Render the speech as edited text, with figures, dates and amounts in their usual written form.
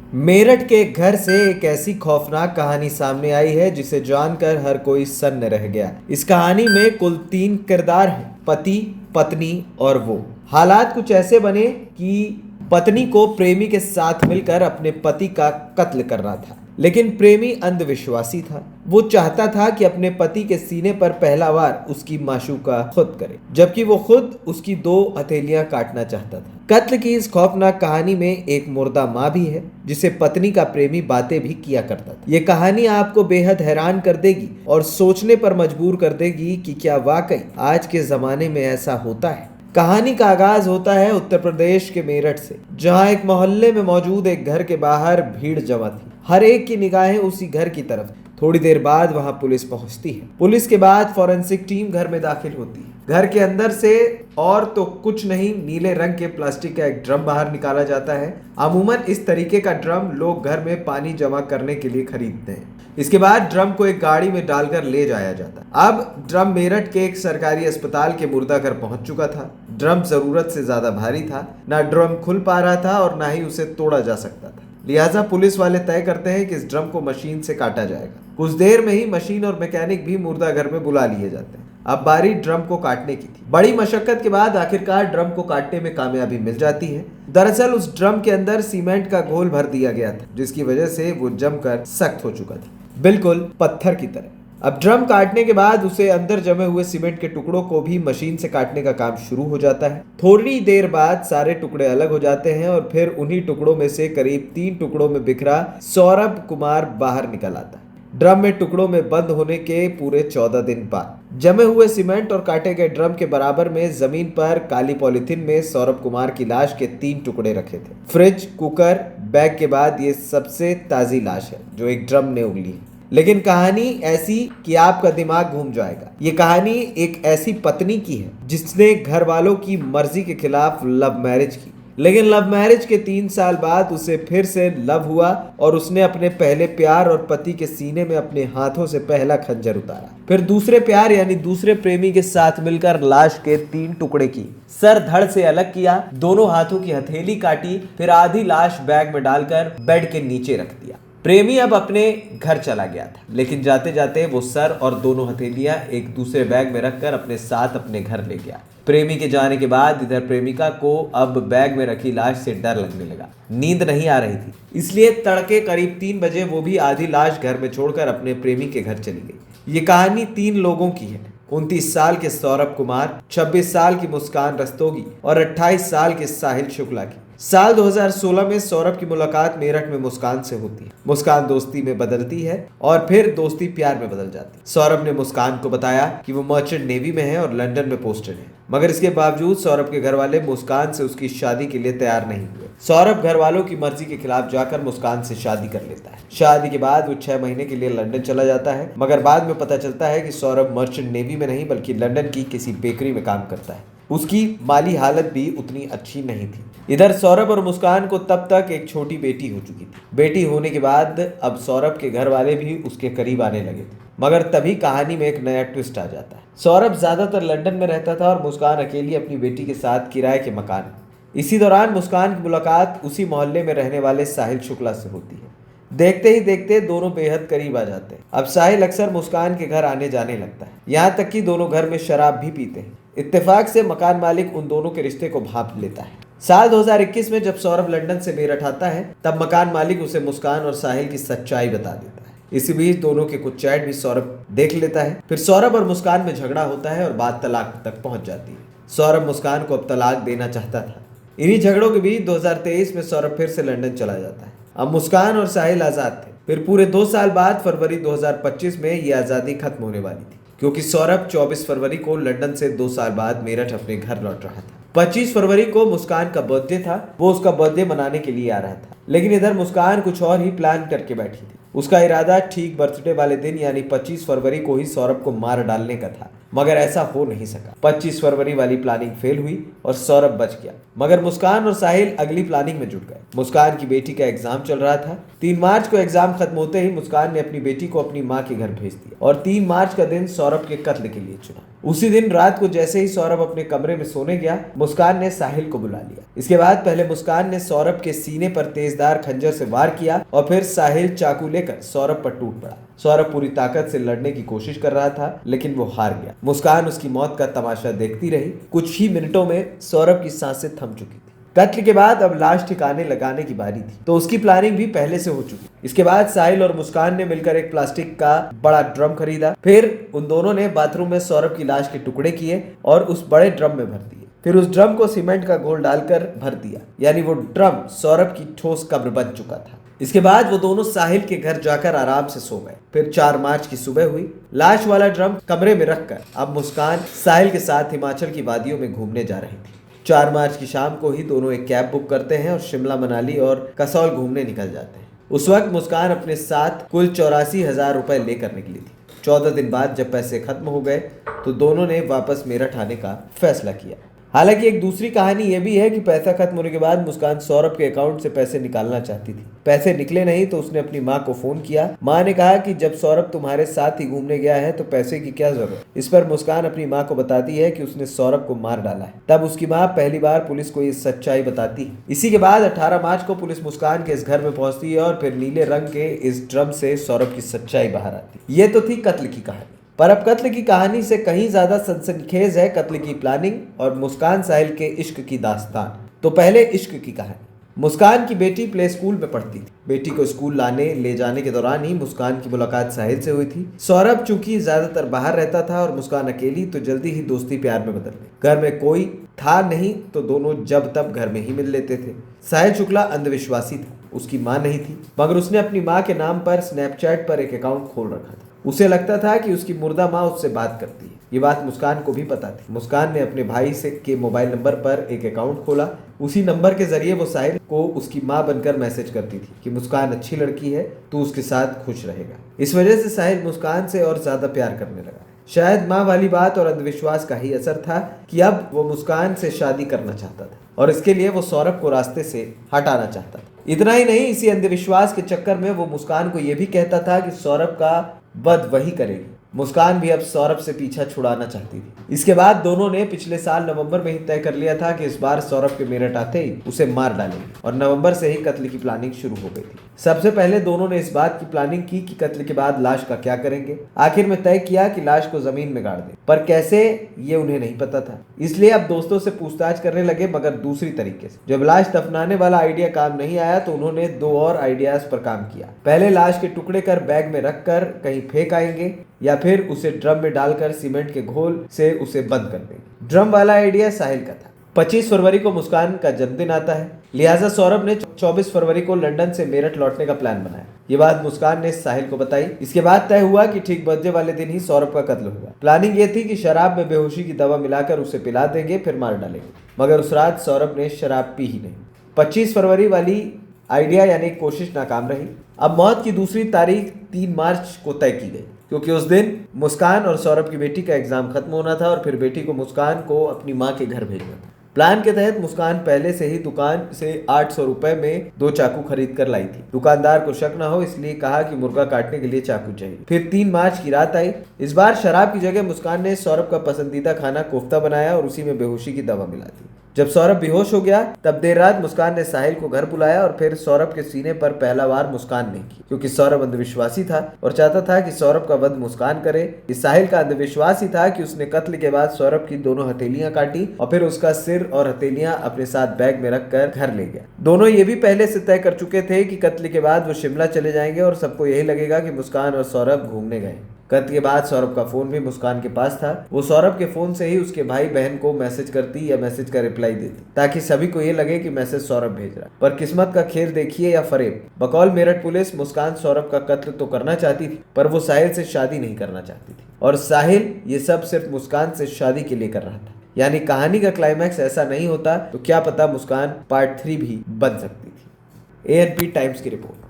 मेरठ के एक घर से एक ऐसी खौफनाक कहानी सामने आई है जिसे जानकर हर कोई सन्न रह गया। इस कहानी में कुल 3 किरदार हैं, पति, पत्नी और वो। हालात कुछ ऐसे बने कि पत्नी को प्रेमी के साथ मिलकर अपने पति का कत्ल करना था, लेकिन प्रेमी अंधविश्वासी था। वो चाहता था कि अपने पति के सीने पर पहला वार उसकी माशूका खुद करे, जबकि वो खुद उसकी 2 हथेलियां काटना चाहता था। कत्ल की इस खौफनाक कहानी में एक मुर्दा माँ भी है, जिसे पत्नी का प्रेमी बातें भी किया करता था। ये कहानी आपको बेहद हैरान कर देगी और सोचने पर मजबूर कर देगी कि क्या वाकई आज के जमाने में ऐसा होता है। कहानी का आगाज होता है उत्तर प्रदेश के मेरठ से, जहां एक मोहल्ले में मौजूद एक घर के बाहर भीड़ जमा थी। हर एक की निगाहें उसी घर की तरफ। थोड़ी देर बाद वहां पुलिस पहुंचती है। पुलिस के बाद फॉरेंसिक टीम घर में दाखिल होती है। घर के अंदर से और तो कुछ नहीं, नीले रंग के प्लास्टिक का एक ड्रम बाहर निकाला जाता है। अमूमन इस तरीके का ड्रम लोग घर में पानी जमा करने के लिए खरीदते हैं। इसके बाद ड्रम को एक गाड़ी में डालकर ले जाया जाता है। अब ड्रम मेरठ के एक सरकारी अस्पताल के मुर्दा घर पहुंच चुका था। ड्रम जरूरत से ज्यादा भारी था, ना ड्रम खुल पा रहा था और ना ही उसे तोड़ा जा सकता था। लिहाजा पुलिस वाले तय करते हैं कि इस ड्रम को मशीन से काटा जाएगा। कुछ देर में ही मशीन और मैकेनिक भी मुर्दा घर में बुला लिए जाते हैं। अब बारी ड्रम को काटने की थी। बड़ी मशक्कत के बाद आखिरकार ड्रम को काटने में कामयाबी मिल जाती है। दरअसल उस ड्रम के अंदर सीमेंट का घोल भर दिया गया था, जिसकी वजह से वो जमकर सख्त हो चुका था, बिल्कुल पत्थर की तरह। अब ड्रम काटने के बाद उसे अंदर जमे हुए सीमेंट के टुकड़ों को भी मशीन से काटने का काम शुरू हो जाता है। थोड़ी देर बाद सारे टुकड़े अलग हो जाते हैं और फिर उन्हीं टुकड़ों में से करीब 3 टुकड़ों में बिखरा सौरभ कुमार बाहर निकल आता है। ड्रम में टुकड़ों में बंद होने के पूरे 14 दिन बाद जमे हुए सीमेंट और काटे गए ड्रम के बराबर में जमीन पर काली पॉलिथीन में सौरभ कुमार की लाश के 3 टुकड़े रखे थे। फ्रिज, कुकर, बैग के बाद ये सबसे ताजी लाश है जो एक ड्रम ने उगली है। लेकिन कहानी ऐसी कि आपका दिमाग घूम जाएगा। ये कहानी एक ऐसी पत्नी की है जिसने घर वालों की मर्जी के खिलाफ लव मैरिज की, लेकिन लव मैरिज के 3 साल बाद उसे फिर से लव हुआ और उसने अपने पहले प्यार और पति के सीने में अपने हाथों से पहला खंजर उतारा। फिर दूसरे प्यार यानी दूसरे प्रेमी के साथ मिलकर लाश के 3 टुकड़े की, सर धड़ से अलग किया, दोनों हाथों की हथेली काटी, फिर आधी लाश बैग में डालकर बेड के नीचे रख दिया। प्रेमी अब अपने घर चला गया था, लेकिन जाते जाते वो सर और दोनों हथेलियां एक दूसरे बैग में रखकर अपने साथ अपने घर ले गया। प्रेमी के जाने के बाद इधर प्रेमिका को अब बैग में रखी लाश से डर लगने लगा। नींद नहीं आ रही थी, इसलिए तड़के करीब 3 बजे वो भी आधी लाश घर में छोड़कर अपने प्रेमी के घर चली गई। ये कहानी 3 लोगों की है। 29 साल के सौरभ कुमार, 26 साल की मुस्कान रस्तोगी और 28 साल के साहिल शुक्ला की। साल 2016 में सौरभ की मुलाकात मेरठ में मुस्कान से होती है। मुस्कान दोस्ती में बदलती है और फिर दोस्ती प्यार में बदल जाती है। सौरभ ने मुस्कान को बताया कि वो मर्चेंट नेवी में है और लंदन में पोस्टेड है, मगर इसके बावजूद सौरभ के घर वाले मुस्कान से उसकी शादी के लिए तैयार नहीं हुए। सौरभ घर वालों की मर्जी के खिलाफ जाकर मुस्कान से शादी कर लेता है। शादी के बाद वो 6 महीने के लिए लंदन चला जाता है, मगर बाद में पता चलता है कि सौरभ मर्चेंट नेवी में नहीं बल्कि लंदन की किसी बेकरी में काम करता है। उसकी माली हालत भी उतनी अच्छी नहीं थी। इधर सौरभ और मुस्कान को तब तक एक छोटी बेटी हो चुकी थी। बेटी होने के बाद अब सौरभ के घर वाले भी उसके करीब आने लगे थे, मगर तभी कहानी में एक नया ट्विस्ट आ जाता है। सौरभ ज्यादातर लंदन में रहता था और मुस्कान अकेली अपनी बेटी के साथ किराए के मकान में। इसी दौरान मुस्कान की मुलाकात उसी मोहल्ले में रहने वाले साहिल शुक्ला से होती है। देखते ही देखते दोनों बेहद करीब आ जाते हैं। अब साहिल अक्सर मुस्कान के घर आने जाने लगता है, यहाँ तक कि दोनों घर में शराब भी पीते हैं। इत्तेफाक से मकान मालिक उन दोनों के रिश्ते को भांप लेता है। साल 2021 में जब सौरभ लंदन से मेरठ आता है, तब मकान मालिक उसे मुस्कान और साहिल की सच्चाई बता देता है। इसी बीच दोनों के कुछ चैट भी सौरभ देख लेता है। फिर सौरभ और मुस्कान में झगड़ा होता है और बात तलाक तक पहुंच जाती है। सौरभ मुस्कान को अब तलाक देना चाहता था। इन्हीं झगड़ों के बीच 2023 में सौरभ फिर से लंदन चला जाता है। अब मुस्कान और साहिल आजाद थे। फिर पूरे 2 साल बाद फरवरी 2025 में ये आजादी खत्म होने वाली थी, क्योंकि सौरभ 24 फरवरी को लंदन से 2 साल बाद मेरठ अपने घर लौट रहा था। 25 फरवरी को मुस्कान का बर्थडे था। वो उसका बर्थडे मनाने के लिए आ रहा था, लेकिन इधर मुस्कान कुछ और ही प्लान करके बैठी थी। उसका इरादा ठीक बर्थडे वाले दिन यानी 25 फरवरी को ही सौरभ को मार डालने का था, मगर ऐसा हो नहीं सका। 25 फरवरी वाली प्लानिंग फेल हुई और सौरभ बच गया, मगर मुस्कान और साहिल अगली प्लानिंग में जुट गए। मुस्कान की बेटी का एग्जाम चल रहा था। 3 मार्च को एग्जाम खत्म होते ही मुस्कान ने अपनी बेटी को अपनी माँ के घर भेज दिया और 3 मार्च का दिन सौरभ के कत्ल के लिए चुना। उसी दिन रात को जैसे ही सौरभ अपने कमरे में सोने गया, मुस्कान ने साहिल को बुला लिया। इसके बाद पहले मुस्कान ने सौरभ के सीने पर तेज तेजधार खंजर से वार किया और फिर साहिल चाकू लेकर सौरभ पर टूट पड़ा। सौरभ पूरी ताकत से लड़ने की कोशिश कर रहा था, लेकिन वो हार गया। मुस्कान उसकी मौत का तमाशा देखती रही। कुछ ही मिनटों में सौरभ की सांसें थम चुकी थी। कत्ल के बाद अब लाश ठिकाने लगाने की बारी थी, तो उसकी प्लानिंग भी पहले से हो चुकी। इसके बाद साहिल और मुस्कान ने मिलकर एक प्लास्टिक का बड़ा ड्रम खरीदा। फिर उन दोनों ने बाथरूम में सौरभ की लाश के टुकड़े किए और उस बड़े ड्रम में भर दिए। फिर उस ड्रम को सीमेंट का घोल डालकर भर दिया, यानी वो ड्रम सौरभ की ठोस कब्र बन चुका था। इसके बाद वो दोनों साहिल के घर जाकर आराम से सो गए। फिर 4 मार्च की सुबह हुई। लाश वाला ड्रम कमरे में रखकर अब मुस्कान साहिल के साथ हिमाचल की वादियों में घूमने जा रही थी। 4 मार्च की शाम को ही दोनों एक कैब बुक करते हैं और शिमला, मनाली और कसौल घूमने निकल जाते हैं। उस वक्त मुस्कान अपने साथ कुल 84,000 रुपए लेकर निकली थी। 14 दिन बाद जब पैसे खत्म हो गए तो दोनों ने वापस मेरठ आने का फैसला किया। हालांकि एक दूसरी कहानी यह भी है कि पैसा खत्म होने के बाद मुस्कान सौरभ के अकाउंट से पैसे निकालना चाहती थी। पैसे निकले नहीं तो उसने अपनी माँ को फोन किया। माँ ने कहा कि जब सौरभ तुम्हारे साथ ही घूमने गया है तो पैसे की क्या जरूरत। इस पर मुस्कान अपनी माँ को बताती है कि उसने सौरभ को मार डाला है। तब उसकी माँ पहली बार पुलिस को ये सच्चाई बताती है। इसी के बाद 18 मार्च को पुलिस मुस्कान के इस घर में पहुंचती है और फिर नीले रंग के इस ड्रम से सौरभ की सच्चाई बाहर आती है। ये तो थी कत्ल की कहानी, पर अब कत्ल की कहानी से कहीं ज्यादा सनसनीखेज है कत्ल की प्लानिंग और मुस्कान साहिल के इश्क की दास्तान। तो पहले इश्क की कहानी। मुस्कान की बेटी प्ले स्कूल में पढ़ती थी। बेटी को स्कूल लाने ले जाने के दौरान ही मुस्कान की मुलाकात साहिल से हुई थी। सौरभ चूंकि ज्यादातर बाहर रहता था और मुस्कान अकेली, तो जल्दी ही दोस्ती प्यार में बदल गई। घर में कोई था नहीं तो दोनों जब तब घर में ही मिल लेते थे। साहिल शुक्ला अंधविश्वासी था। उसकी माँ नहीं थी, मगर उसने अपनी माँ के नाम पर स्नैपचैट पर एक अकाउंट खोल रखा था। उसे लगता था कि उसकी मुर्दा माँ उससे बात करती है। ये बात मुस्कान को भी पता थी। मुस्कान ने अपने भाई से के मोबाइल नंबर पर एक अकाउंट खोला। उसी नंबर के जरिए वो साहिल को उसकी माँ बनकर मैसेज करती थी कि मुस्कान अच्छी लड़की है, तू उसके साथ खुश रहेगा। इस वजह से साहिल मुस्कान से और ज्यादा प्यार करने लगा। शायद माँ वाली बात और अंधविश्वास का ही असर था कि अब वो मुस्कान से शादी करना चाहता था और इसके लिए वो सौरभ को रास्ते से हटाना चाहता था। इतना ही नहीं, इसी अंधविश्वास के चक्कर में वो मुस्कान को यह भी कहता था कि सौरभ का वध वही करेगी। मुस्कान भी अब सौरभ से पीछा छुड़ाना चाहती थी। इसके बाद दोनों ने पिछले साल नवंबर में ही तय कर लिया था कि इस बार सौरभ के मेरठ आते ही उसे मार डालेंगे और नवंबर से ही कत्ल की प्लानिंग शुरू हो गई थी। सबसे पहले दोनों ने इस बात की प्लानिंग की कि कत्ल के बाद लाश का क्या करेंगे। आखिर में तय किया कि लाश को जमीन में गाड़ दें, पर कैसे ये उन्हें नहीं पता था। इसलिए अब दोस्तों से पूछताछ करने लगे, मगर दूसरी तरीके से। जब लाश दफनाने वाला आइडिया काम नहीं आया तो उन्होंने 2 और आइडियाज पर काम किया। पहले लाश के टुकड़े कर बैग में रखकर कहीं फेंक आएंगे या फिर उसे ड्रम में डालकर सीमेंट के घोल से उसे बंद कर देंगे। ड्रम वाला आइडिया साहिल का था। 25 फरवरी को मुस्कान का जन्मदिन आता है, लिहाजा सौरभ ने 24 फरवरी को लंदन से मेरठ लौटने का प्लान बनाया। ये बात मुस्कान ने साहिल को बताई। इसके बाद तय हुआ कि ठीक बर्थडे वाले दिन ही सौरभ का कत्ल होगा। प्लानिंग ये थी कि शराब में बेहोशी की दवा मिलाकर उसे पिला देंगे, फिर मार डालेंगे, मगर उस रात सौरभ ने शराब पी ही नहीं। 25 फरवरी वाली आइडिया यानी कोशिश नाकाम रही। अब मौत की दूसरी तारीख 3 मार्च को तय की गई, क्योंकि उस दिन मुस्कान और सौरभ की बेटी का एग्जाम खत्म होना था और फिर बेटी को मुस्कान को अपनी माँ के घर भेजना था। प्लान के तहत मुस्कान पहले से ही दुकान से 800 रुपए में 2 चाकू खरीद कर लाई थी। दुकानदार को शक न हो इसलिए कहा कि मुर्गा काटने के लिए चाकू चाहिए। फिर 3 मार्च की रात आई। इस बार शराब की जगह मुस्कान ने सौरभ का पसंदीदा खाना कोफ्ता बनाया और उसी में बेहोशी की दवा मिला दी। जब सौरभ बेहोश हो गया तब देर रात मुस्कान ने साहिल को घर बुलाया और फिर सौरभ के सीने पर पहला वार मुस्कान ने की, क्योंकि सौरभ अंधविश्वासी था और चाहता था कि सौरभ का वध मुस्कान करे। इस साहिल का अंधविश्वास ही था कि उसने कत्ल के बाद सौरभ की दोनों हथेलियां काटी और फिर उसका सिर और हथेलियां अपने साथ बैग में रखकर घर ले गया। दोनों ये भी पहले से तय कर चुके थे कि कत्ल के बाद वो शिमला चले जाएंगे और सबको यही लगेगा कि मुस्कान और सौरभ घूमने गए। कत्ल के बाद सौरभ का फोन भी मुस्कान के पास था। वो सौरभ के फोन से ही उसके भाई बहन को मैसेज करती या मैसेज का रिप्लाई देती, ताकि सभी को ये लगे कि मैसेज सौरभ भेज रहा। पर किस्मत का खेल देखिए या फरेब। बकौल मेरठ पुलिस, मुस्कान सौरभ का कत्ल तो करना चाहती थी, पर वो साहिल से शादी नहीं करना चाहती थी और साहिल ये सब सिर्फ मुस्कान से शादी के लिए कर रहा था। यानी कहानी का क्लाइमैक्स ऐसा नहीं होता तो क्या पता मुस्कान पार्ट 3 भी बन सकती थी। ANP टाइम्स की रिपोर्ट।